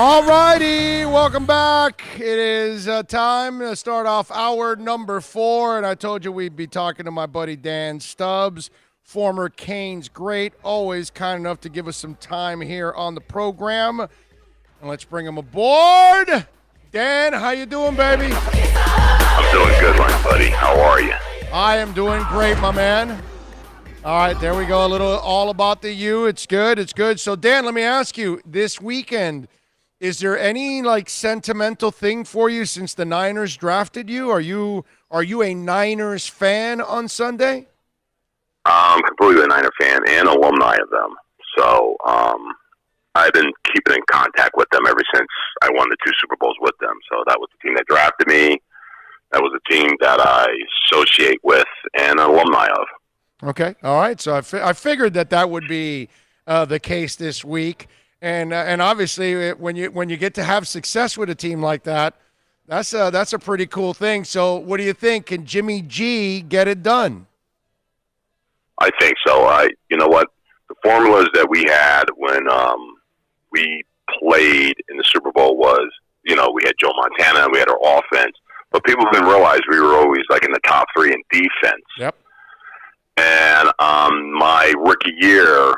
All righty, welcome back. It is time to start off hour number 4, and I told you we'd be talking to my buddy Dan Stubbs, former Canes great, always kind enough to give us some time here on the program. And let's bring him aboard. Dan, how you doing, baby? I'm doing good, my buddy. How are you? I am doing great, my man. All right, there we go. A little all about the U. It's good. It's good. So, Dan, let me ask you, this weekend, is there any sentimental thing for you since the Niners drafted you? Are you a Niners fan on Sunday? I'm completely a Niner fan and alumni of them. So I've been keeping in contact with them ever since I won the 2 Super Bowls with them. So that was the team that drafted me. That was a team that I associate with and an alumni of. Okay. All right. So I figured that would be the case this week. And obviously, when you get to have success with a team like that, that's a pretty cool thing. So, what do you think? Can Jimmy G get it done? I think so. You know what? The formulas that we had when we played in the Super Bowl was, we had Joe Montana and we had our offense, but people didn't realize we were always in the top 3 in defense. Yep. And my rookie year,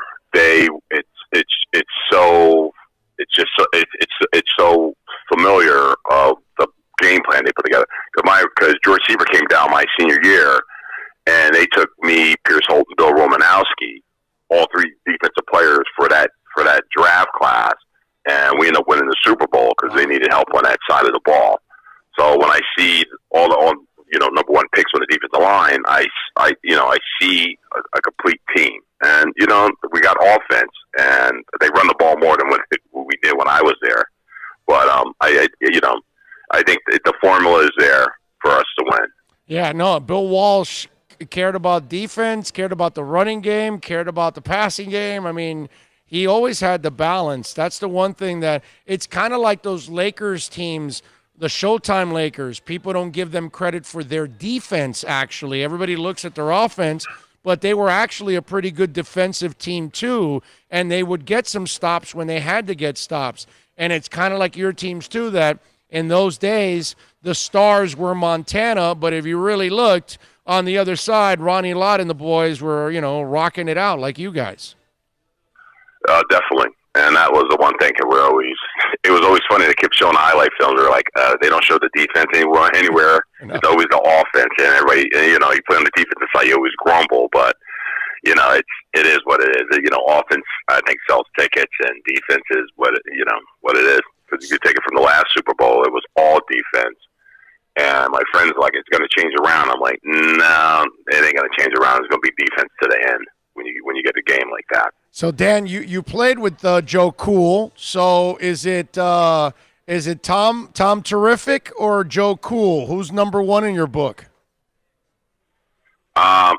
it's so familiar of the game plan they put together. Because George Seaver came down my senior year, and they took me, Pierce Holt, and Bill Romanowski, all 3 defensive players for that draft class, and we ended up winning the Super Bowl because they needed help on that side of the ball. So when I see all number 1 picks on the defensive line, I see a complete team. And, we got offense, and they run the ball more than what we did when I was there. But, I think the formula is there for us to win. Yeah, no, Bill Walsh cared about defense, cared about the running game, cared about the passing game. I mean, he always had the balance. That's the one thing that it's kind of like those Lakers teams, the Showtime Lakers. People don't give them credit for their defense, actually. Everybody looks at their offense, but they were actually a pretty good defensive team too, and they would get some stops when they had to get stops. And it's kind of like your teams too, that in those days the stars were Montana, but if you really looked on the other side, Ronnie Lott and the boys were, rocking it out like you guys. Definitely. And that was the one thing that it was always funny. They kept showing highlight films. They're like, they don't show the defense anywhere. No. It's always the offense. And everybody, you play on the defensive side, you always grumble. But, it is what it is. Offense, I think, sells tickets, and defense is what it is. Because if you take it from the last Super Bowl, it was all defense. And my friend's like, it's going to change around. I'm like, no, it ain't going to change around. It's going to be defense to the end when you get a game like that. So, Dan, you played with Joe Cool. So is it Tom Terrific or Joe Cool? Who's number 1 in your book?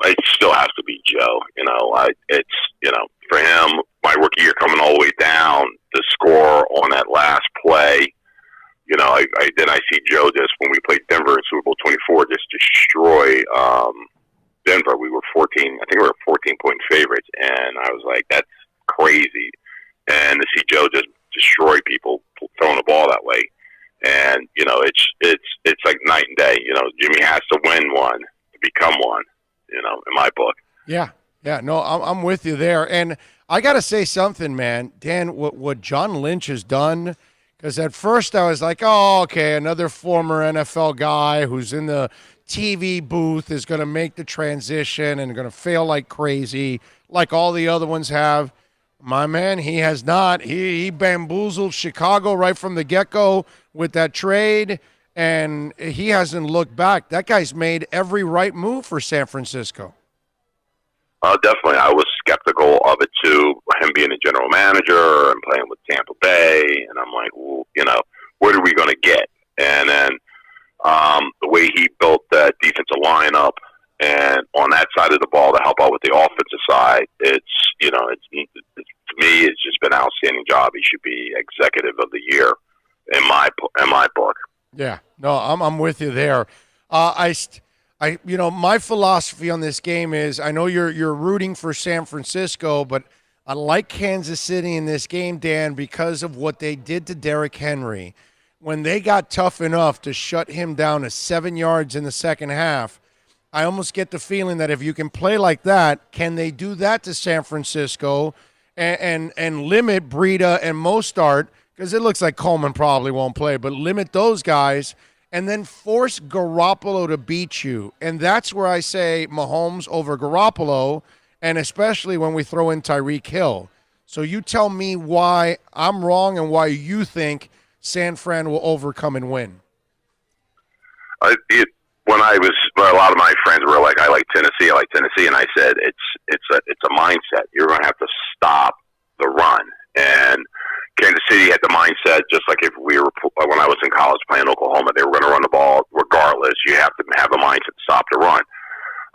It still has to be Joe. For him, my rookie year coming all the way down, the score on that last play. I see Joe just when we played Denver in Super Bowl 24, just destroy Denver. We were 14-point favorites, and I was like, that's crazy. And to see Joe just destroy people throwing the ball that way, and it's like night and day. Jimmy has to win one to become one. In my book. Yeah. No, I'm with you there, and I got to say something, man, Dan. What John Lynch has done. Because at first I was like, oh, okay, another former NFL guy who's in the TV booth is going to make the transition and going to fail like crazy, like all the other ones have. My man, he has not. He bamboozled Chicago right from the get-go with that trade, and he hasn't looked back. That guy's made every right move for San Francisco. Definitely. I was skeptical of it, too, him being a general manager and playing with Tampa Bay. And I'm like, well, what are we going to get? And then the way he built that defensive lineup and on that side of the ball to help out with the offensive side, to me, it's just been an outstanding job. He should be executive of the year in my book. Yeah. No, I'm with you there. My philosophy on this game is I know you're rooting for San Francisco, but I like Kansas City in this game, Dan, because of what they did to Derrick Henry. When they got tough enough to shut him down to 7 yards in the second half, I almost get the feeling that if you can play like that, can they do that to San Francisco and limit Breida and Mostart, because it looks like Coleman probably won't play, but limit those guys and then force Garoppolo to beat you. And that's where I say Mahomes over Garoppolo, and especially when we throw in Tyreek Hill. So you tell me why I'm wrong and why you think San Fran will overcome and win. When a lot of my friends were like, I like Tennessee, and I said it's a mindset. You're going to have to stop the run. And Kansas City had the mindset, just like if we were when I was in college playing Oklahoma, they were going to run the ball regardless. You have to have a mindset to stop the run.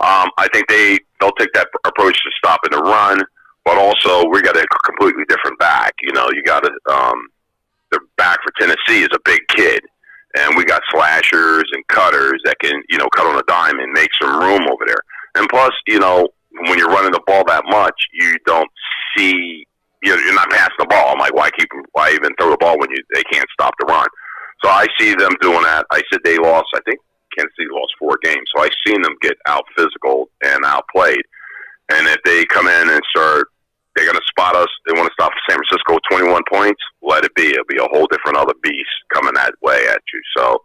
I think they'll take that approach to stopping the run, but also we got a completely different back. You got the back for Tennessee is a big kid, and we got slashers and cutters that can cut on a dime and make some room over there. And plus, when you're running the ball that much, you don't see you're not passing the ball. I'm like, why even throw the ball when they can't stop the run? So I see them doing that. I said they lost. I think Kansas City lost 4 games. So I've seen them get out physical and outplayed. And if they come in and they're going to spot us. They want to stop San Francisco with 21 points. Let it be. It'll be a whole different other beast coming that way at you. So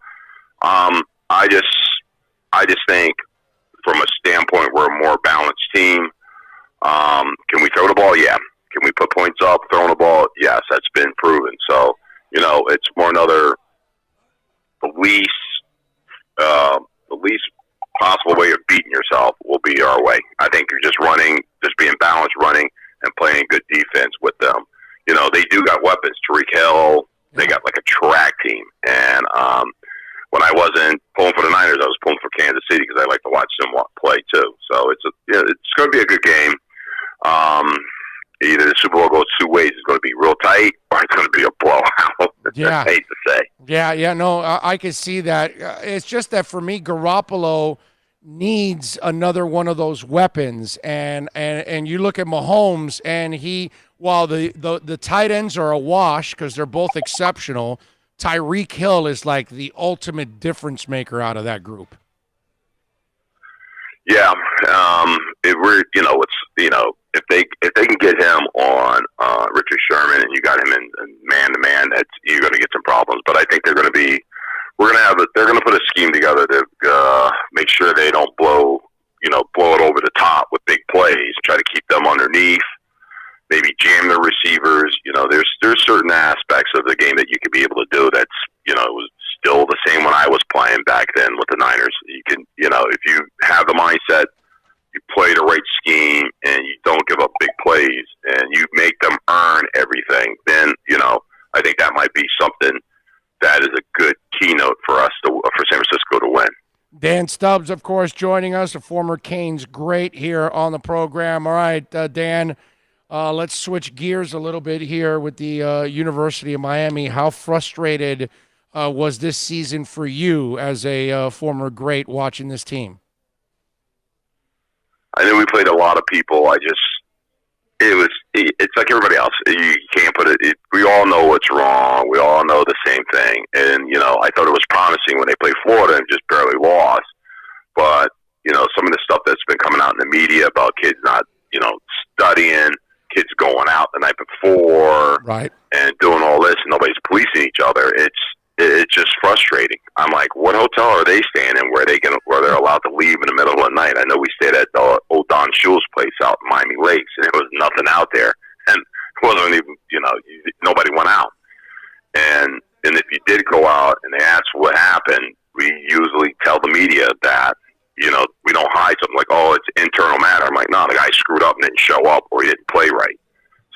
I just think from a standpoint, we're a more balanced team. Can we throw the ball? Yeah. Can we put points up throwing the ball? Yes, that's been proven. So, it's more another the least possible way of beating yourself will be our way. I think you're just being balanced, running, and playing good defense with them. They do got weapons. Tyreek Hill, they got like a track team. And when I wasn't pulling for the Niners, I was pulling for Kansas City because I like to watch them play too. So it's going to be a good game. Either the Super Bowl goes 2 ways. It's going to be real tight or it's going to be a blowout. Yeah. I hate to say. Yeah, no, I can see that. It's just that for me, Garoppolo needs another one of those weapons. And you look at Mahomes, and while the tight ends are a wash because they're both exceptional, Tyreek Hill is like the ultimate difference maker out of that group. Yeah, if they can get him on Richard Sherman and you got him in man to man, you're going to get some problems. But I think they're going to put a scheme together to make sure they don't blow it over the top with big plays. Try to keep them underneath, maybe jam their receivers. There's certain aspects of the game that you could be able to do that's it was still the same when I was playing back then with the Niners. You can if you have the mindset, you play the right scheme, and you don't give up big plays, and you make them earn everything, then, I think that might be something that is a good keynote for us for San Francisco to win. Dan Stubbs, of course, joining us, a former Canes great here on the program. All right, Dan, let's switch gears a little bit here with the University of Miami. How frustrated was this season for you as a former great watching this team? I know we played a lot of people. It's like everybody else. You can't put it. We all know what's wrong. We all know the same thing. And, I thought it was promising when they played Florida and just barely lost. But, some of the stuff that's been coming out in the media about kids not, studying, kids going out the night before, right, and doing all this, and nobody's policing each other. It's just frustrating. I'm like, what hotel are they staying in where they're allowed to leave in the middle of the night? I know we stayed at the old Don Shula's place out in Miami Lakes, and there was nothing out there, and it wasn't even, nobody went out. And if you did go out and they ask what happened, we usually tell the media that, we don't hide something like, oh, it's internal matter. I'm like, no, the guy screwed up and didn't show up or he didn't play right.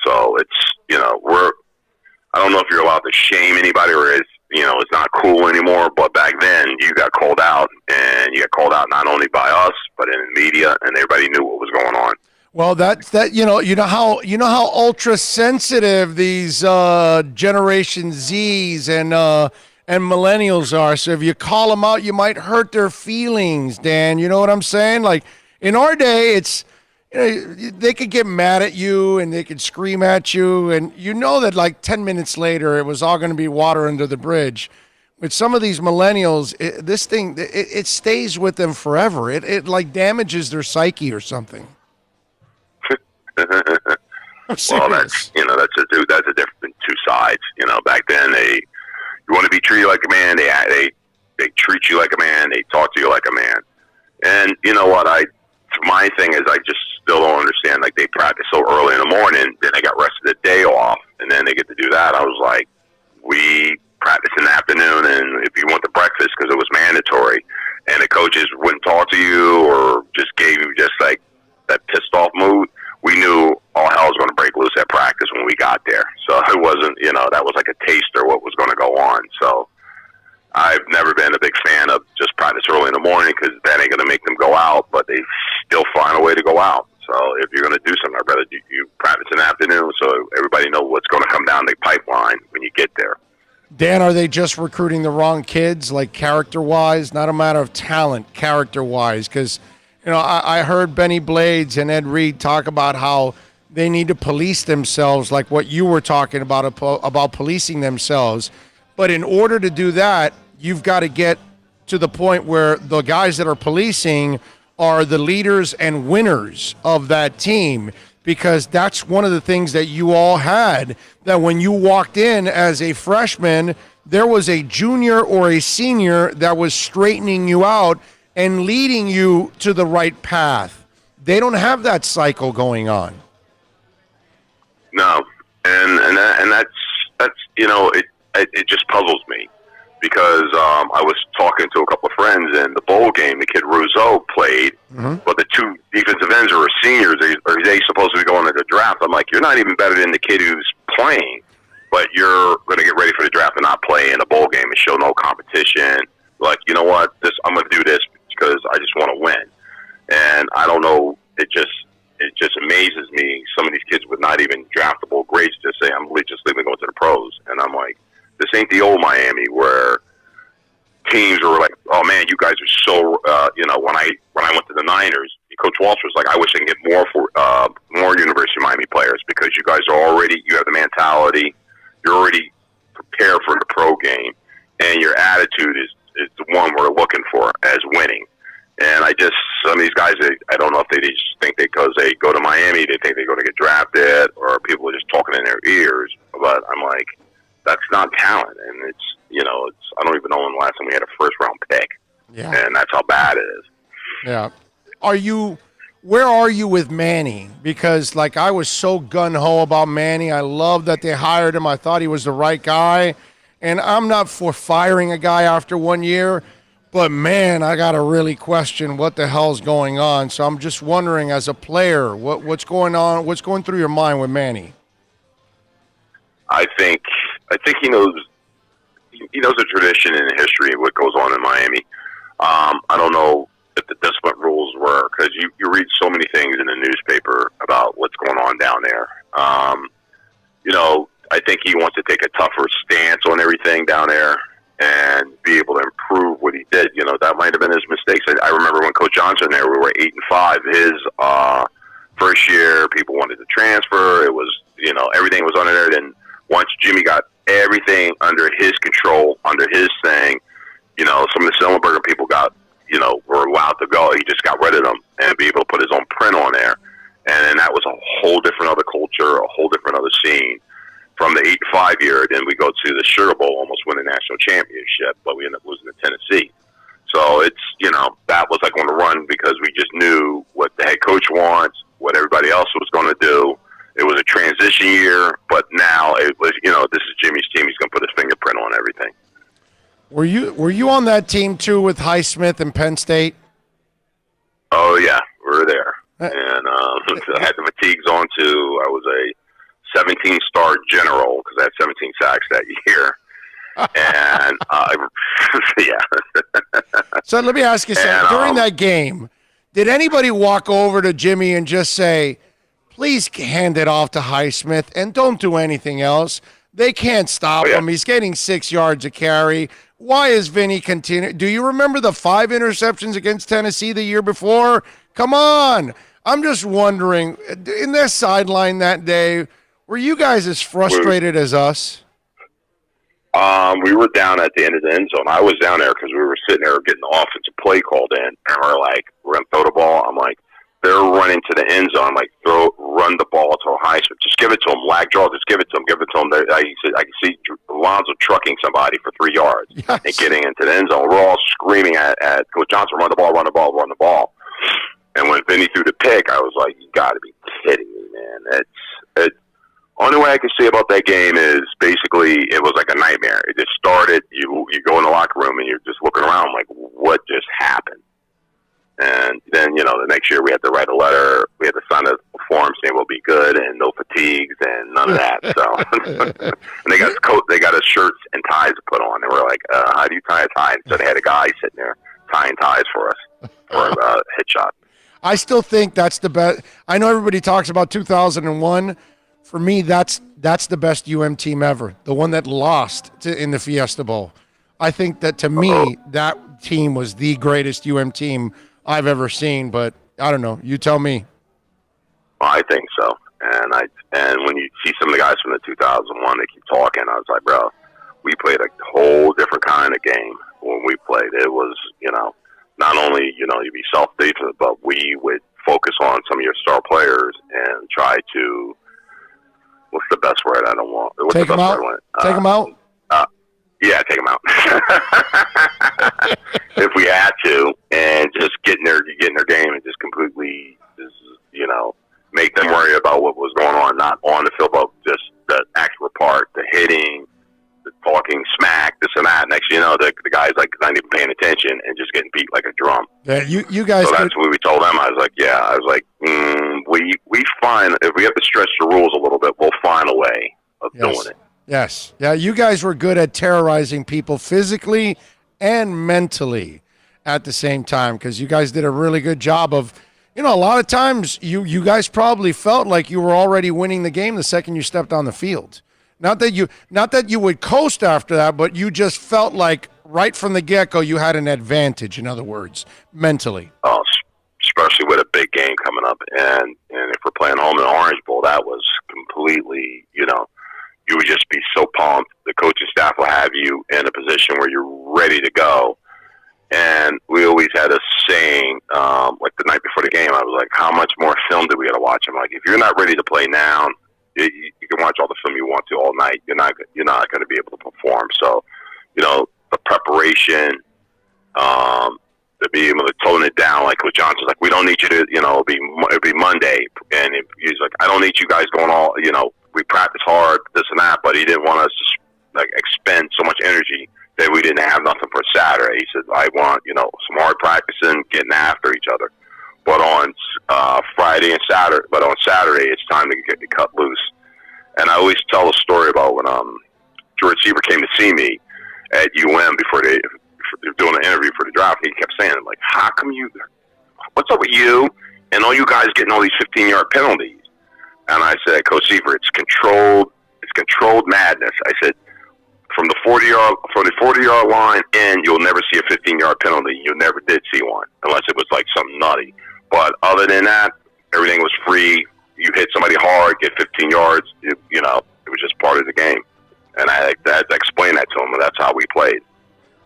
So it's, I don't know if you're allowed to shame anybody or it's not cool anymore, but back then you got called out, and you got called out not only by us, but in the media, and everybody knew what was going on. Well, you know how ultra sensitive these Generation Zs and millennials are. So if you call them out, you might hurt their feelings, Dan. You know what I'm saying? Like in our day, They could get mad at you and they could scream at you, and you know that like 10 minutes later it was all going to be water under the bridge. With some of these millennials, this thing, it stays with them forever. It like damages their psyche or something. Well, that's a different two sides. Back then you want to be treated like a man. They treat you like a man. They talk to you like a man. And you know what? My thing is, I just still don't understand. Like, they practice so early in the morning, then they got rest of the day off, and then they get to do that. I was like, we practice in the afternoon, and if you want the breakfast, because it was mandatory, and the coaches wouldn't talk to you or just gave you just like that pissed off mood, we knew all hell was going to break loose at practice when we got there. So it wasn't, that was like a taster of what was going to go on. So I've never been a big fan of just practice early in the morning, because that ain't going to make them go out, but they still find a way to go out. So if you're going to do something, I'd rather you practice in the afternoon so everybody knows what's going to come down the pipeline when you get there. Dan, are they just recruiting the wrong kids, like character-wise? Not a matter of talent, character-wise, because I heard Benny Blades and Ed Reed talk about how they need to police themselves, like what you were talking about policing themselves. But in order to do that, you've got to get to the point where the guys that are policing are the leaders and winners of that team, because that's one of the things that you all had, that when you walked in as a freshman, there was a junior or a senior that was straightening you out and leading you to the right path. They don't have that cycle going on. No, and that's it just puzzles me, because I was talking to a couple of friends in the bowl game. The kid Rousseau played, but the two defensive ends are seniors. Are they supposed to be going to the draft? I'm like, you're not even better than the kid who's playing, but you're going to get ready for the draft and not play in a bowl game and show no competition. Like, you know what? I'm going to do this because I just want to win. And I don't know. It just amazes me. Some of these kids with not even draftable grades just say, I'm just leaving going to the pros. And I'm like, this ain't the old Miami where teams were like, oh man, you guys are so, when I went to the Niners, Coach Walsh was like, I wish I could get more University of Miami players, because you guys you have the mentality, you're already prepared for the pro game, and your attitude is the one we're looking for as winning. And some of these guys, I don't know if they just think because they go to Miami, they think they're going to get drafted, or people are just talking in their ears. But I'm like, that's not talent. And I don't even know when the last time we had a first-round pick. Yeah. And that's how bad it is. Yeah. Where are you with Manny? Because, I was so gung-ho about Manny. I love that they hired him. I thought he was the right guy. And I'm not for firing a guy after 1 year. But, man, I got to really question what the hell's going on. So I'm just wondering, as a player, what's going on? What's going through your mind with Manny? I think he knows the tradition and the history of what goes on in Miami. I don't know if the discipline rules were, because you read so many things in the newspaper about what's going on down there. I think he wants to take a tougher stance on everything down there and be able to improve what he did. That might have been his mistakes. I remember when Coach Johnson there, we were 8-5. His first year, people wanted to transfer. It was, everything was under there. Then once Jimmy got everything under his control, under his thing, some of the Sillenberger people were allowed to go. He just got rid of them and be able to put his own print on there. And then that was a whole different other culture, a whole different other scene. From the 8-5 year, then we go to the Sugar Bowl, almost win the national championship, but we ended up losing to Tennessee. So it's, that was on the run, because we just knew what the head coach wants, what everybody else was going to do. It was a transition year, but now it was, this is Jimmy's team. He's going to put his fingerprint on everything. Were you on that team too with Highsmith and Penn State? Oh yeah, we were there, and I had the fatigues on too. I was a 17-star general because I had 17 sacks that year, and yeah. So let me ask you something. During that game, did anybody walk over to Jimmy and just say, "Please hand it off to Highsmith and don't do anything else"? They can't stop him. He's getting 6 yards a carry. Why is Vinny continue? Do you remember the 5 interceptions against Tennessee the year before? Come on. I'm just wondering, in that sideline that day, were you guys as frustrated as us? We were down at the end of the end zone. I was down there because we were sitting there getting the offensive play called in, and we're like, we're gonna throw the ball. I'm like, they're running to the end zone. I'm like, run the ball to Heisman. Just give it to him. Lag draw. Just give it to him. Give it to him. I can see Alonzo trucking somebody for 3 yards and getting into the end zone. We're all screaming at Coach Johnson, run the ball, run the ball, run the ball. And when Vinny threw the pick, I was like, you got to be kidding me, man. It's only way I can say about that game is basically it was like a nightmare. It just started. You go in the locker room and you're just looking around like, what just happened? And then, the next year we had to write a letter. We had to sign a form saying we'll be good and no fatigues and none of that. So, and they got us shirts and ties to put on. And we're like, how do you tie a tie? And so they had a guy sitting there tying ties for us for a headshot. I still think that's the best. I know everybody talks about 2001. For me, that's the best UM team ever. The one that lost in the Fiesta Bowl. I think that to me, that team was the greatest UM team I've ever seen. But I don't know. You tell me. Well, I think so. And when you see some of the guys from the 2001, they keep talking. I was like, bro, we played a whole different kind of game when we played. It was, not only, you'd be self-defensive, but we would focus on some of your star players and try to, what's the best word? I don't want. What's take the best them word? Out. Take them out? Yeah, take them out. If we had to, and just get in their game and just completely, make them worry about what was going on, not on the field, but just the actual part, the hitting, the talking smack, this and that. Next, the guy's like not even paying attention and just getting beat like a drum. Yeah, you guys. So that's what we told them. I was like, we find if we have to stretch the rules a little bit, we'll find a way of doing it. Yes. Yeah, you guys were good at terrorizing people physically and mentally at the same time because you guys did a really good job of, a lot of times you guys probably felt like you were already winning the game the second you stepped on the field. Not that you would coast after that, but you just felt like right from the get-go you had an advantage, in other words, mentally. Oh, especially with a big game coming up. And if we're playing home in the Orange Bowl, that was completely, you would just be so pumped. The coaching staff will have you in a position where you're ready to go. And we always had a saying, like the night before the game, I was like, how much more film do we got to watch? I'm like, if you're not ready to play now, you can watch all the film you want to all night. You're not going to be able to perform. So, the preparation, to be able to tone it down. Like Coach Johnson's like, we don't need you to, it'll be Monday. And he's like, I don't need you guys going all, we practice hard, this and that, but he didn't want us to expend so much energy that we didn't have nothing for Saturday. He said, I want, some hard practicing, getting after each other. But on Friday and Saturday, it's time to get cut loose. And I always tell a story about when George Silva came to see me at UM before they were doing an interview for the draft. He kept saying, like, how come what's up with you and all you guys getting all these 15-yard penalties? And I said, Coach Silva, it's controlled madness. I said, from the 40-yard line in, you'll never see a 15-yard penalty. You never did see one, unless it was like something nutty. But other than that, everything was free. You hit somebody hard, get 15 yards. It was just part of the game. And I had to explain that to him, and that's how we played.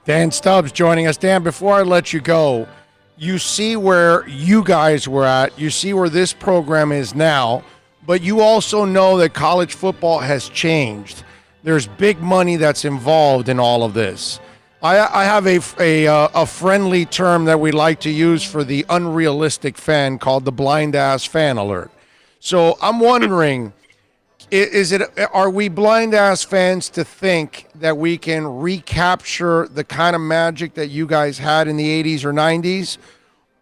Dan Stubbs joining us. Dan, before I let you go, you see where you guys were at. You see where this program is now. But you also know that college football has changed. There's big money that's involved in all of this. I have a friendly term that we like to use for the unrealistic fan called the blind ass fan alert. So I'm wondering, are we blind ass fans to think that we can recapture the kind of magic that you guys had in the 80s or 90s?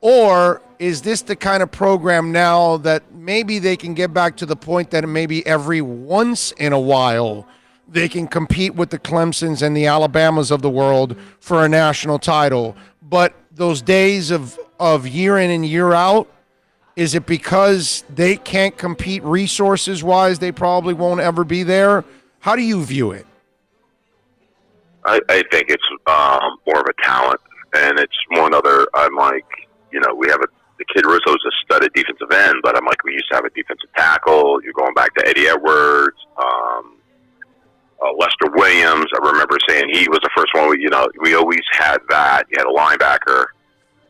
Or is this the kind of program now that maybe they can get back to the point that maybe every once in a while they can compete with the Clemsons and the Alabamas of the world for a national title? But those days of year in and year out, is it because they can't compete resources-wise, they probably won't ever be there? How do you view it? I think it's more of a talent, and it's one other. I'm like, we have the Kid Russo's a studded defensive end, but I'm like, we used to have a defensive tackle. You're going back to Eddie Edwards, Lester Williams. I remember saying he was the first one. We always had that. You had a linebacker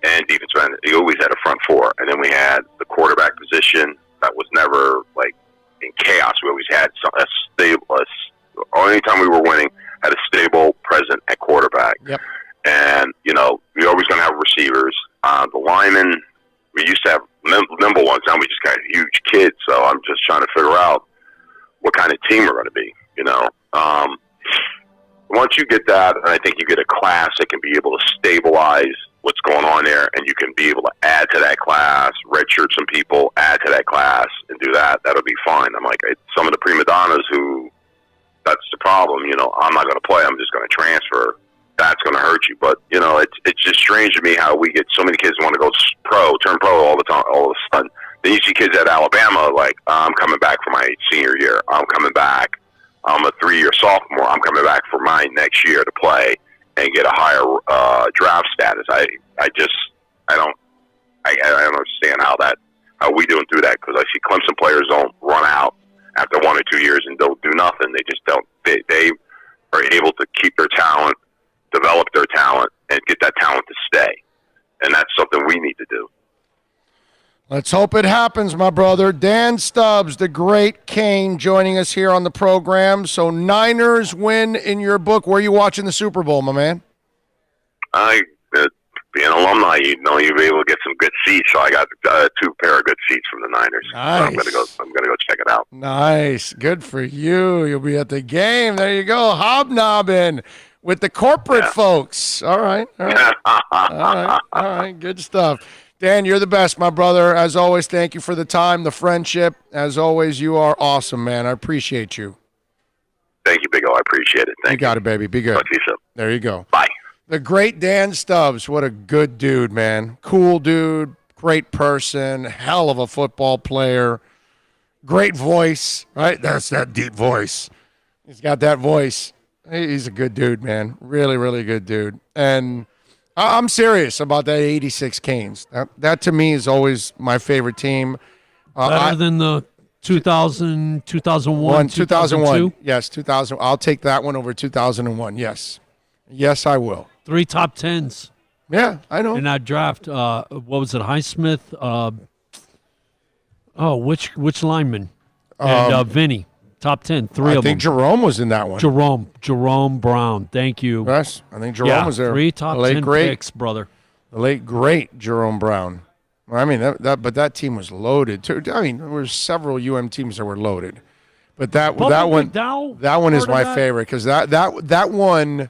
and defensive end. You always had a front four, and then we had the quarterback position that was never like in chaos. We always had a stable. Anytime we were winning, had a stable present at quarterback. Yep. And we're always going to have receivers. The linemen, we used to have nimble ones. Now we just got huge kids. So I'm just trying to figure out what kind of team we're going to be. Once you get that, and I think you get a class that can be able to stabilize what's going on there, and you can be able to add to that class, redshirt some people, add to that class, and do that. That'll be fine. I'm like, some of the prima donnas who, that's the problem. I'm not going to play. I'm just going to transfer. That's going to hurt you. But it's just strange to me how we get so many kids want to go turn pro all the time, all of a sudden. Then you see kids at Alabama like, I'm coming back for my senior year. I'm coming back. I'm a 3-year sophomore. I'm coming back for my next year to play and get a higher draft status. I don't understand how we doing through that, because I see Clemson players don't run out after 1 or 2 years and don't do nothing. They just don't. They are able to keep their talent, develop their talent, and get that talent to stay. And that's something we need to do. Let's hope it happens, my brother. Dan Stubbs, the great Kane, joining us here on the program. So Niners win in your book. Where are you watching the Super Bowl, my man? Being an alumni, you'll be able to get some good seats. So I got 2 pair of good seats from the Niners. Nice. So I'm gonna go check it out. Nice. Good for you. You'll be at the game. There you go. Hobnobbing with the corporate folks. All right. All right. Good stuff. Dan, you're the best, my brother. As always, thank you for the time, the friendship. As always, you are awesome, man. I appreciate you. Thank you, Big O. I appreciate it. Thank you. You got it, baby. Be good. Talk to you soon. There you go. Bye. The great Dan Stubbs. What a good dude, man. Cool dude. Great person. Hell of a football player. Great voice, right? That's that deep voice. He's got that voice. He's a good dude, man. Really, really good dude. And I'm serious about that 86 Canes. That to me is always my favorite team. Better than the 2000, 2001, 2001. Yes, 2000. I'll take that one over 2001. Yes. Yes, I will. 3 top 10s. Yeah, I know. In that draft, what was it, Highsmith? Which lineman? And Vinny. Top 10, 3 of them. I think Jerome was in that one. Jerome Brown. Thank you. Yes, I think Jerome was there. 3 top 10 picks, brother. The late, great Jerome Brown. I mean, but that team was loaded, too. I mean, there were several UM teams that were loaded. But that one is my favorite, because that one,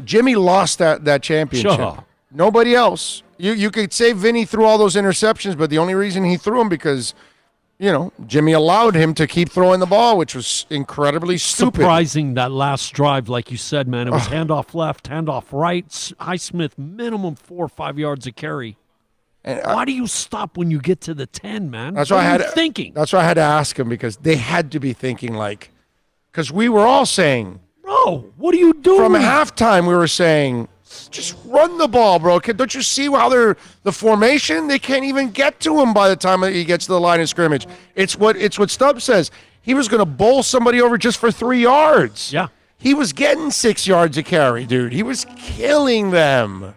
Jimmy lost that championship. Sure. Nobody else. You could say Vinny threw all those interceptions, but the only reason he threw them because Jimmy allowed him to keep throwing the ball, which was incredibly stupid. Surprising that last drive, like you said, man. It was handoff left, handoff right. Highsmith, minimum 4 or 5 yards a carry. And why do you stop when you get to the 10, man? That's what I had thinking. That's why I had to ask him, because they had to be thinking because we were all saying, bro, what are you doing? From halftime, we were saying, just run the ball, bro. Don't you see how the formation? They can't even get to him by the time he gets to the line of scrimmage. It's what Stubbs says. He was going to bowl somebody over just for 3 yards. Yeah. He was getting 6 yards a carry, dude. He was killing them.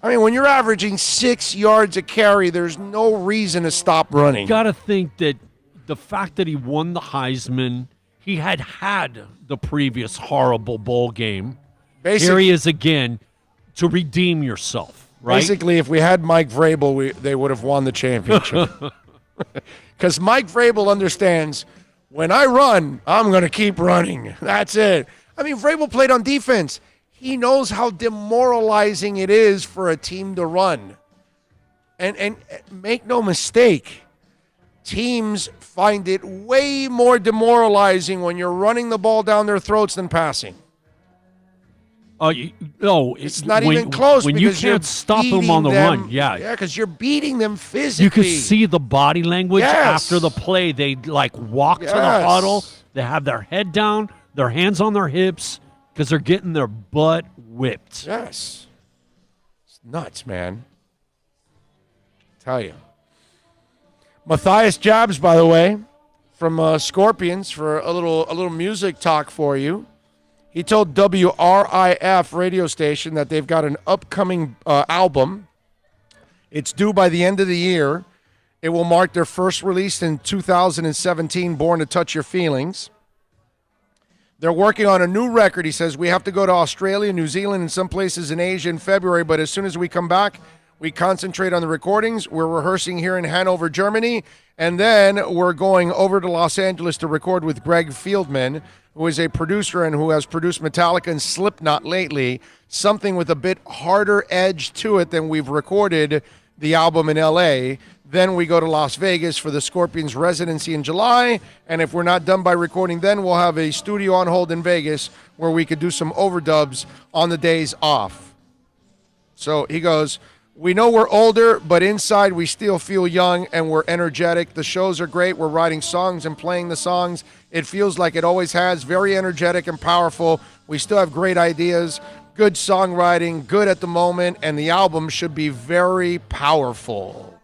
I mean, when you're averaging 6 yards a carry, there's no reason to stop running. You got to think that the fact that he won the Heisman, he had the previous horrible bowl game. Here he is again to redeem yourself, right? Basically, if we had Mike Vrabel, they would have won the championship. Because Mike Vrabel understands, when I run, I'm going to keep running. That's it. I mean, Vrabel played on defense. He knows how demoralizing it is for a team to run. And make no mistake, teams find it way more demoralizing when you're running the ball down their throats than passing. It's not even close. When you can't stop them on the run, yeah, because you're beating them physically. You can see the body language after the play. They walk to the huddle. They have their head down, their hands on their hips, because they're getting their butt whipped. Yes, it's nuts, man. Tell you. Matthias Jabs, by the way, from Scorpions, for a little music talk for you. He told WRIF radio station that they've got an upcoming album. It's due by the end of the year. It will mark their first release in 2017, Born to Touch Your Feelings. They're working on a new record. He says, we have to go to Australia, New Zealand, and some places in Asia in February, but as soon as we come back, we concentrate on the recordings. We're rehearsing here in Hanover, Germany, and then we're going over to Los Angeles to record with Greg Fieldman, who is a producer and who has produced Metallica and Slipknot lately, something with a bit harder edge to it than we've recorded the album in L.A. Then we go to Las Vegas for the Scorpions residency in July, and if we're not done by recording then, we'll have a studio on hold in Vegas where we could do some overdubs on the days off. So he goes, we know we're older, but inside we still feel young and we're energetic. The shows are great. We're writing songs and playing the songs. It feels like it always has. Very energetic and powerful. We still have great ideas, good songwriting, good at the moment, and the album should be very powerful.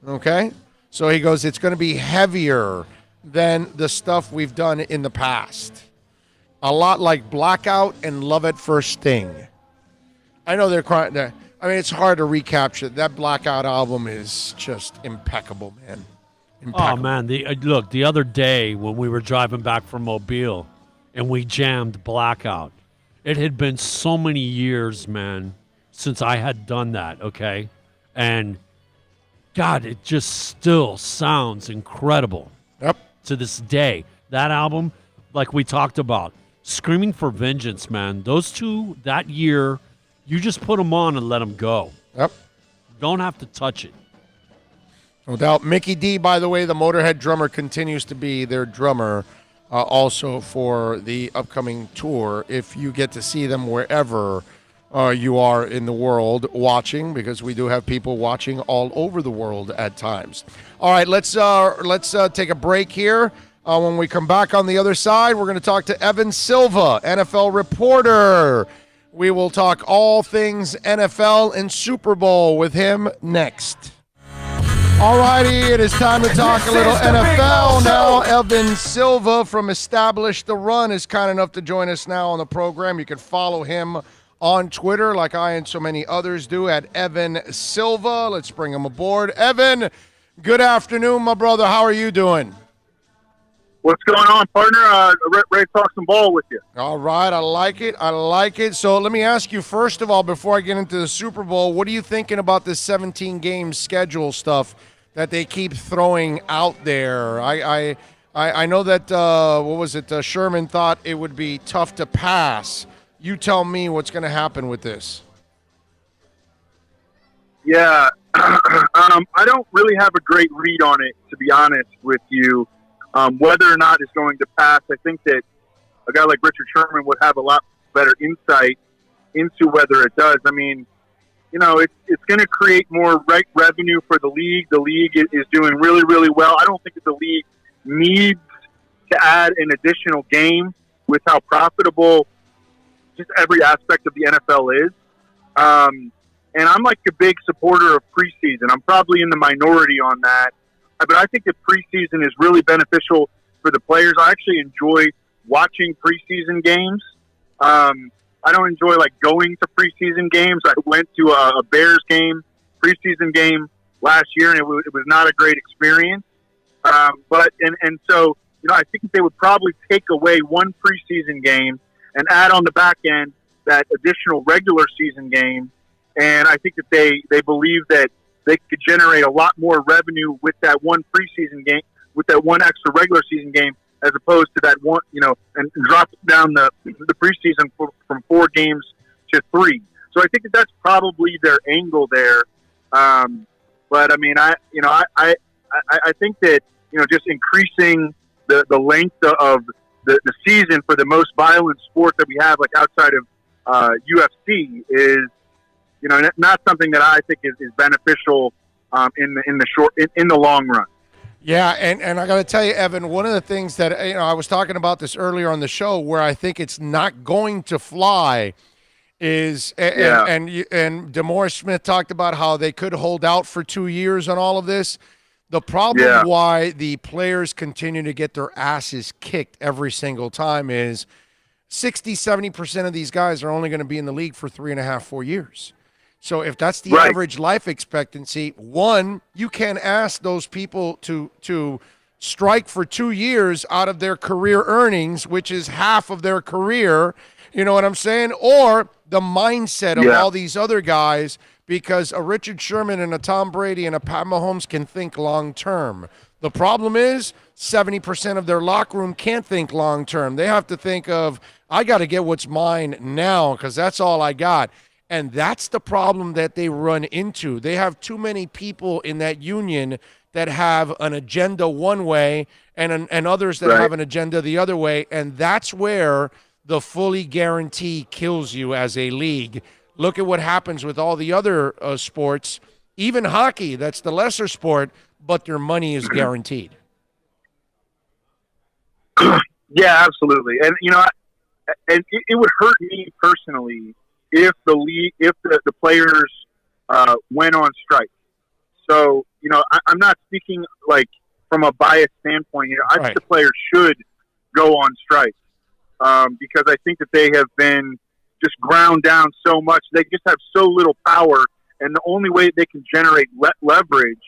Okay? So he goes, it's going to be heavier than the stuff we've done in the past. A lot like Blackout and Love at First Sting. I know they're crying. I mean, it's hard to recapture. That Blackout album is just impeccable, man. Impeccable. Oh, man. The other day when we were driving back from Mobile and we jammed Blackout, it had been so many years, man, since I had done that, okay? And, God, it just still sounds incredible. Yep. To this day. That album, like we talked about, Screaming for Vengeance, man. Those two, that year, you just put them on and let them go. Yep. Don't have to touch it. No doubt. Mickey D, by the way, the Motorhead drummer, continues to be their drummer also for the upcoming tour. If you get to see them wherever you are in the world watching, because we do have people watching all over the world at times. All right, let's take a break here. When we come back on the other side, we're going to talk to Evan Silva, NFL reporter. We will talk all things NFL and Super Bowl with him next. All righty, it is time to talk a little NFL now. Evan Silva from Establish the Run is kind enough to join us now on the program. You can follow him on Twitter like I and so many others do at Evan Silva. Let's bring him aboard. Evan, good afternoon, my brother. How are you doing? What's going on, partner? Ready to talk some ball with you. All right, I like it. So let me ask you, first of all, before I get into the Super Bowl, what are you thinking about this 17-game schedule stuff that they keep throwing out there? I know that, Sherman thought it would be tough to pass. You tell me what's going to happen with this. Yeah, I don't really have a great read on it, to be honest with you. Whether or not it's going to pass, I think that a guy like Richard Sherman would have a lot better insight into whether it does. I mean, you know, it's going to create more revenue for the league. The league is doing really, really well. I don't think that the league needs to add an additional game with how profitable just every aspect of the NFL is. And I'm like a big supporter of preseason. I'm probably in the minority on that. But I think that preseason is really beneficial for the players. I actually enjoy watching preseason games. I don't enjoy like going to preseason games. I went to a Bears preseason game last year, and it was not a great experience. So you know, I think they would probably take away one preseason game and add on the back end that additional regular season game. And I think that they believe that they could generate a lot more revenue with that one preseason game, with that one extra regular season game, as opposed to that one, you know, and drop down the preseason from 4 games to 3. So I think that that's probably their angle there. But I mean, I think that, you know, just increasing the length of the season for the most violent sport that we have, like outside of UFC, is, you know, not something that I think is beneficial in the long run. Yeah, and I got to tell you, Evan, one of the things that, you know, I was talking about this earlier on the show, where I think it's not going to fly, is Yeah. and DeMaurice Smith talked about how they could hold out for 2 years on all of this. The problem Yeah. why the players continue to get their asses kicked every single time is 60-70% of these guys are only going to be in the league for 3.5, 4 years. So if that's the Right. average life expectancy, one, you can't ask those people to strike for 2 years out of their career earnings, which is half of their career. You know what I'm saying? Or the mindset of Yeah. all these other guys, because a Richard Sherman and a Tom Brady and a Pat Mahomes can think long term. The problem is 70% of their locker room can't think long term. They have to think of, I got to get what's mine now because that's all I got. And that's the problem that they run into. They have too many people in that union that have an agenda one way and others that Right. have an agenda the other way. And that's where the fully guarantee kills you as a league. Look at what happens with all the other sports, even hockey, that's the lesser sport, but their money is guaranteed. Yeah, absolutely. And and it would hurt me personally if the players went on strike. So I'm not speaking like from a biased standpoint here. I Right. think the players should go on strike because I think that they have been just ground down so much. They just have so little power, and the only way they can generate leverage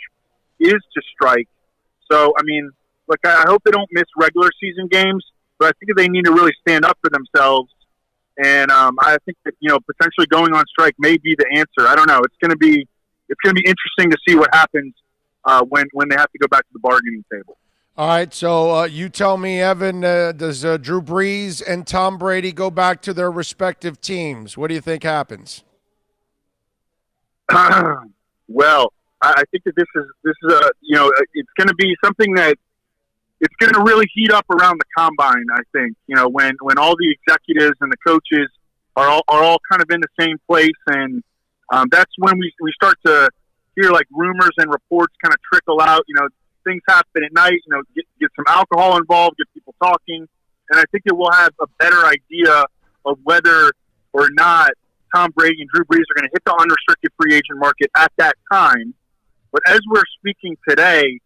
is to strike. So I mean, look, I hope they don't miss regular season games, but I think they need to really stand up for themselves. And I think that potentially going on strike may be the answer. I don't know. It's going to be interesting to see what happens when they have to go back to the bargaining table. All right, so you tell me, Evan, does Drew Brees and Tom Brady go back to their respective teams? What do you think happens? Well, I think that this is it's going to be something that it's going to really heat up around the combine. I think when all the executives and the coaches are all kind of in the same place, and that's when we start to hear like rumors and reports kind of trickle out. Things happen at night. Get some alcohol involved, get people talking, and I think that we'll have a better idea of whether or not Tom Brady and Drew Brees are going to hit the unrestricted free agent market at that time. But as we're speaking today,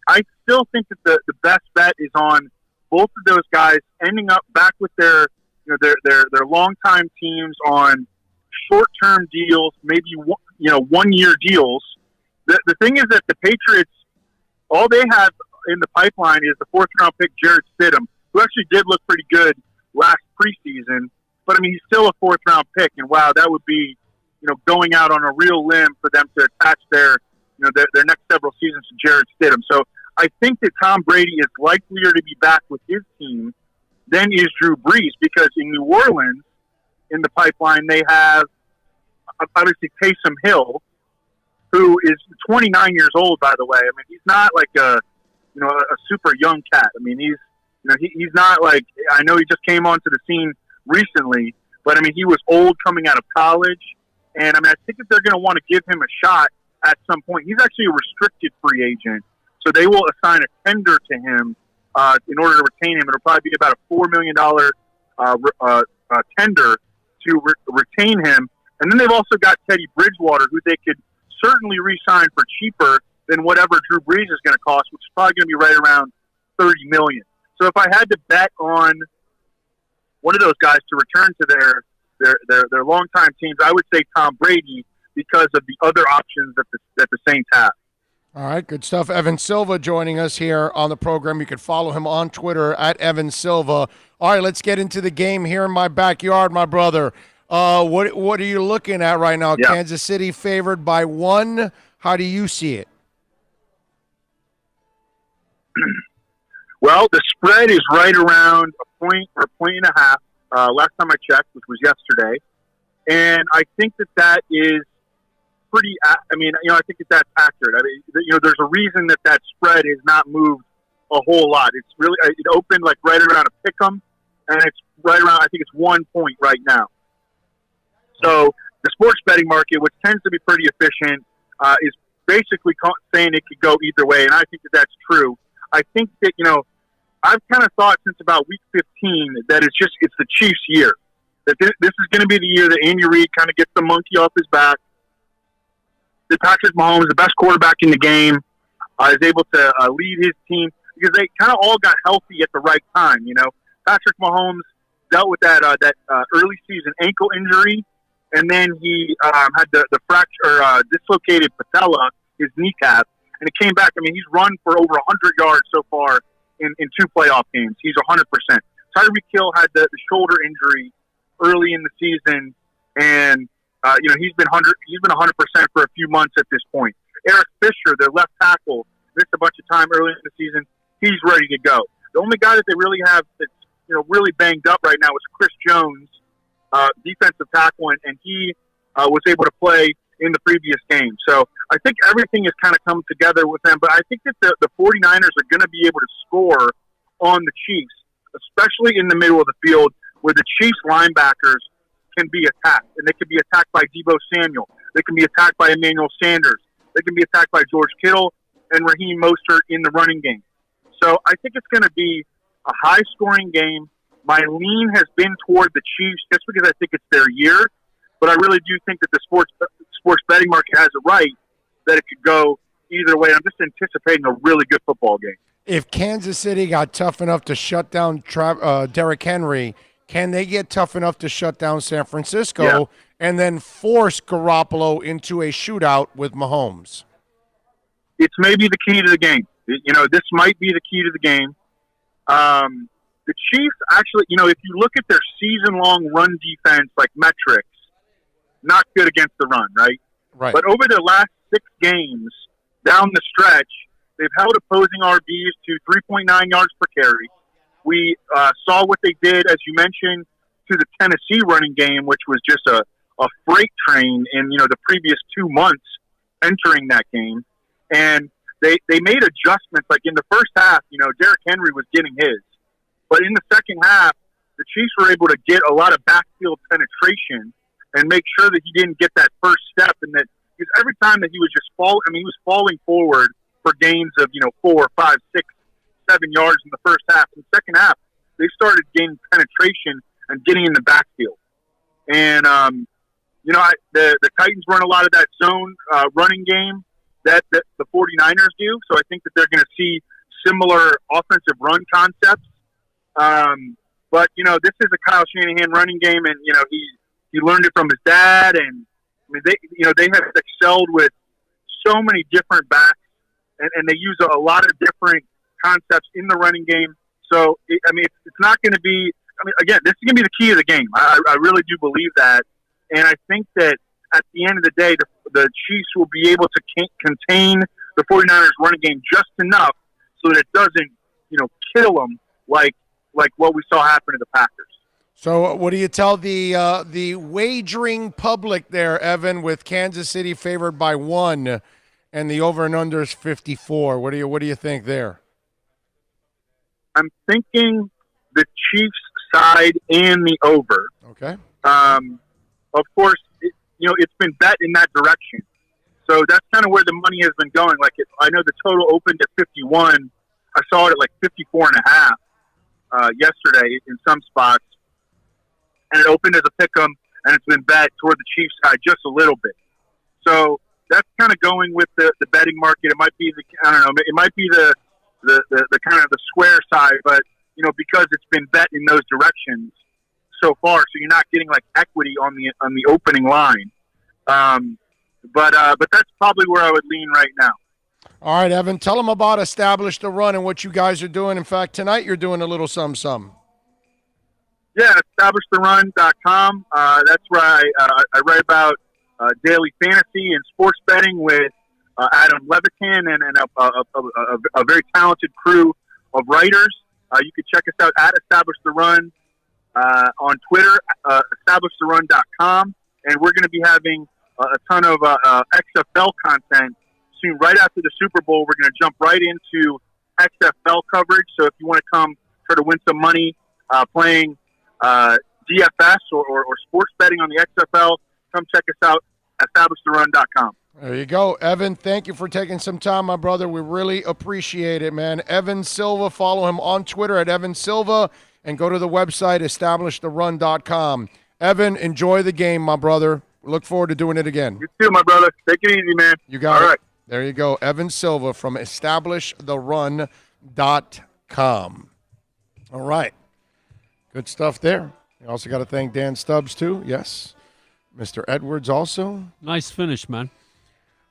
I still think that the best bet is on both of those guys ending up back with their longtime teams on short-term deals, maybe 1 year deals. The thing is that the Patriots, all they have in the pipeline is the 4th-round pick Jarrett Stidham, who actually did look pretty good last preseason. But I mean, he's still a 4th-round pick, and wow, that would be going out on a real limb for them to attach their next several seasons to Jarrett Stidham. So I think that Tom Brady is likelier to be back with his team than is Drew Brees, because in New Orleans, in the pipeline, they have obviously Taysom Hill, who is 29 years old, by the way. I mean, he's not like a super young cat. I mean, he's not like, I know he just came onto the scene recently, but I mean, he was old coming out of college. And I mean, I think that they're going to want to give him a shot at some point. He's actually a restricted free agent, so they will assign a tender to him in order to retain him. It'll probably be about a $4 million tender to retain him. And then they've also got Teddy Bridgewater, who they could certainly re-sign for cheaper than whatever Drew Brees is going to cost, which is probably going to be right around $30 million. So if I had to bet on one of those guys to return to their longtime teams, I would say Tom Brady, because of the other options that the Saints have. All right, good stuff. Evan Silva joining us here on the program. You can follow him on Twitter at Evan Silva. All right, let's get into the game here in my backyard, my brother. What are you looking at right now? Yeah. Kansas City favored by 1. How do you see it? Well, the spread is right around a point or a point and a half. Last time I checked, which was yesterday, and I think that is pretty. I think that's accurate. I mean, there's a reason that spread has not moved a whole lot. It's really it opened like right around a pick'em, and it's right around. I think it's 1 point right now. So the sports betting market, which tends to be pretty efficient, is basically saying it could go either way, and I think that that's true. I think that I've kind of thought since about week 15 that it's the Chiefs' year. that this is going to be the year that Andy Reid kind of gets the monkey off his back. That Patrick Mahomes, the best quarterback in the game, is able to lead his team because they kind of all got healthy at the right time. You know, Patrick Mahomes dealt with that early season ankle injury, and then he had the fracture, dislocated patella, his kneecap, and it came back. I mean, he's run for over 100 yards so far in 2 playoff games. He's 100%. Tyreek Hill had the shoulder injury early in the season, and he's been 100% for a few months at this point. Eric Fisher, their left tackle, missed a bunch of time early in the season. He's ready to go. The only guy that they really have that's really banged up right now is Chris Jones, defensive tackle, and he was able to play in the previous game. So I think everything has kind of come together with them. But I think that the 49ers are going to be able to score on the Chiefs, especially in the middle of the field where the Chiefs linebackers can be attacked. And they can be attacked by Deebo Samuel. They can be attacked by Emmanuel Sanders. They can be attacked by George Kittle and Raheem Mostert in the running game. So I think it's going to be a high-scoring game. My lean has been toward the Chiefs just because I think it's their year. But I really do think that the sports betting market has it right that it could go either way. I'm just anticipating a really good football game. If Kansas City got tough enough to shut down Derrick Henry, can they get tough enough to shut down San Francisco and then force Garoppolo into a shootout with Mahomes? It's maybe the key to the game. This might be the key to the game. The Chiefs actually, if you look at their season-long run defense, like metrics, not good against the run, right? Right. But over their last 6 games, down the stretch, they've held opposing RBs to 3.9 yards per carry. We saw what they did, as you mentioned, to the Tennessee running game, which was just a freight train in the previous 2 months entering that game. And they made adjustments. Like in the first half, Derrick Henry was getting his. But in the second half, the Chiefs were able to get a lot of backfield penetration and make sure that he didn't get that first step. And that because every time that he was just he was falling forward for gains of 4, 5, 6, 7 yards in the first half. In the second half, they started gaining penetration and getting in the backfield. And the Titans run a lot of that zone running game that the 49ers do. So I think that they're going to see similar offensive run concepts. But this is a Kyle Shanahan running game, and he learned it from his dad. And I mean, they have excelled with so many different backs, and they use a lot of different concepts in the running game. So it's not going to be. I mean, again, this is going to be the key of the game. I really do believe that, and I think that at the end of the day, the Chiefs will be able to contain the 49ers running game just enough so that it doesn't, kill them like what we saw happen to the Packers. So what do you tell the wagering public there, Evan, with Kansas City favored by 1 and the over and under is 54? What do you think there? I'm thinking the Chiefs side and the over. Okay. Of course, it's been bet in that direction. So that's kind of where the money has been going. Like I know the total opened at 51. I saw it at like 54.5 yesterday in some spots, and it opened as a pick'em, and it's been bet toward the Chiefs side just a little bit. So that's kind of going with the betting market. It might be it might be the kind of the square side, but because it's been bet in those directions so far, so you're not getting like equity on the opening line. But that's probably where I would lean right now. All right, Evan, tell them about Establish the Run and what you guys are doing. In fact, tonight you're doing a little something. Yeah, EstablishTheRun.com. That's where I write about daily fantasy and sports betting with Adam Levitan and a very talented crew of writers. You can check us out at Establish the Run on Twitter, EstablishTheRun.com. And we're going to be having a ton of XFL content soon. Right after the Super Bowl, we're going to jump right into XFL coverage. So if you want to come try to win some money playing DFS or sports betting on the XFL, come check us out at EstablishTheRun.com. There you go. Evan, thank you for taking some time, my brother. We really appreciate it, man. Evan Silva, follow him on Twitter at Evan Silva, and go to the website, EstablishTheRun.com. Evan, enjoy the game, my brother. Look forward to doing it again. You too, my brother. Take it easy, man. You got All it. right. There you go. Evan Silva from EstablishTheRun.com. All right. Good stuff there. You also got to thank Dan Stubbs, too. Yes. Mr. Edwards also. Nice finish, man.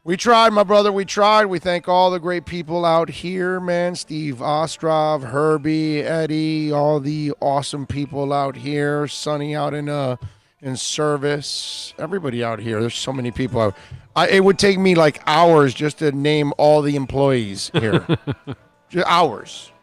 We tried, my brother. We tried. We thank all the great people out here, man. Steve Ostrov, Herbie, Eddie, all the awesome people out here. Sonny out in service. Everybody out here. There's so many people out. It would take me like hours just to name all the employees here. Just hours.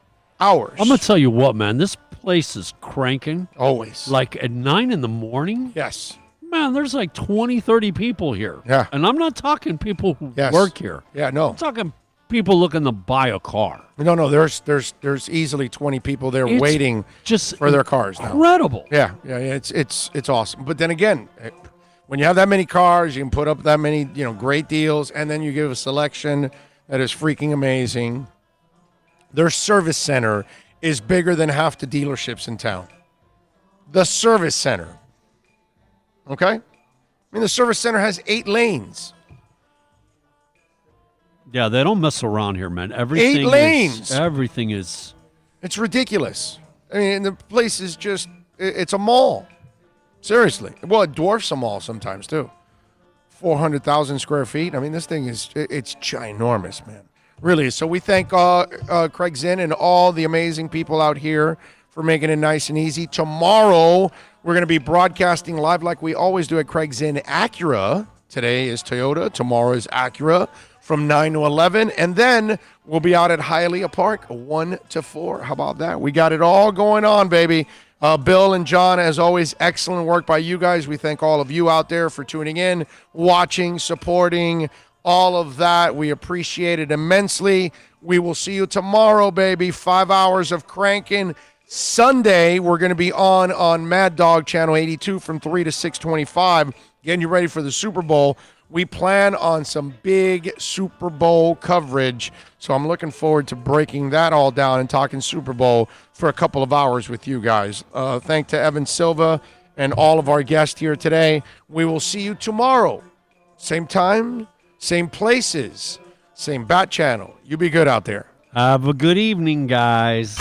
I'm going to tell you what, man. This place is cranking. Always. Like at 9 in the morning. Yes. Man, there's like 20, 30 people here. Yeah. And I'm not talking people who work here. Yeah, no. I'm talking people looking to buy a car. No. There's easily 20 people there waiting just for their cars now. Incredible. Yeah. It's awesome. But then again, when you have that many cars, you can put up that many, great deals, and then you give a selection that is freaking amazing. Their service center is bigger than half the dealerships in town. The service center. Okay? I mean, the service center has 8 lanes. Yeah, they don't mess around here, man. Everything 8 lanes. Everything is. It's ridiculous. I mean, the place is just, it's a mall. Seriously. Well, it dwarfs a mall sometimes, too. 400,000 square feet. I mean, this thing it's ginormous, man. Really. So we thank Craig Zinn and all the amazing people out here for making it nice and easy. Tomorrow, we're going to be broadcasting live like we always do at Craig Zinn Acura. Today is Toyota. Tomorrow is Acura from 9 to 11. And then we'll be out at Hialeah Park 1 to 4. How about that? We got it all going on, baby. Bill and John, as always, excellent work by you guys. We thank all of you out there for tuning in, watching, supporting, all of that. We appreciate it immensely. We will see you tomorrow, baby. 5 hours of cranking. Sunday, we're going to be on Mad Dog Channel 82 from 3 to 6:25, getting you ready for the Super Bowl. We plan on some big Super Bowl coverage, so I'm looking forward to breaking that all down and talking Super Bowl for a couple of hours with you guys. Thanks to Evan Silva and all of our guests here today. We will see you tomorrow. Same time, same places, same bat channel. You be good out there. Have a good evening, guys.